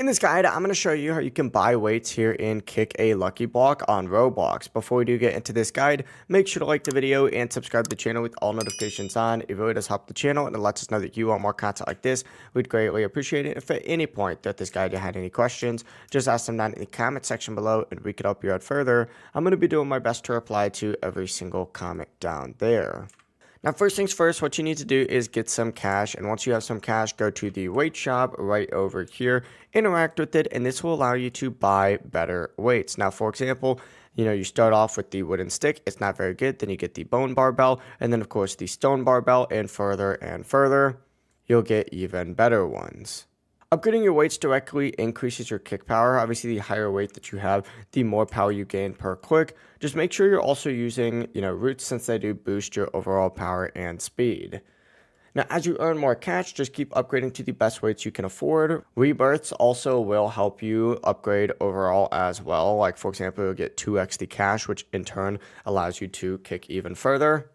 In this guide, I'm going to show you how you can buy weights here in Kick a Lucky Block on Roblox. Before we do get into this guide, make sure to like the video and subscribe to the channel with all notifications on. It really does help the channel and it lets us know that you want more content like this. We'd greatly appreciate it. If at any point that this guide you had any questions, just ask them down in the comment section below and we could help you out further. I'm going to be doing my best to reply to every single comment down there. Now, first things first, what you need to do is get some cash. And once you have some cash, go to the weight shop right over here, interact with it, and this will allow you to buy better weights. Now, for example, you start off with the wooden stick. It's not very good. Then you get the bone barbell, and then, of course, the stone barbell, and further, you'll get even better ones. Upgrading your weights directly increases your kick power. Obviously, the higher weight that you have, the more power you gain per click. Just make sure you're also using, roots, since they do boost your overall power and speed. Now, as you earn more cash, just keep upgrading to the best weights you can afford. Rebirths also will help you upgrade overall as well. Like, for example, you'll get 2x the cash, which in turn allows you to kick even further.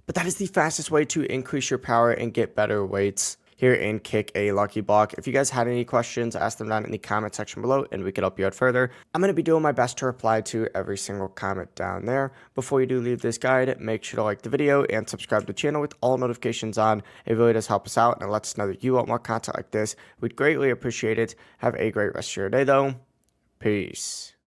But that is the fastest way to increase your power and get better weights here in Kick a Lucky Block. If you guys had any questions, ask them down in the comment section below and we could help you out further. I'm going to be doing my best to reply to every single comment down there. Before you do leave this guide, make sure to like the video and subscribe to the channel with all notifications on. It really does help us out and it lets us know that you want more content like this. We'd greatly appreciate it. Have a great rest of your day though. Peace.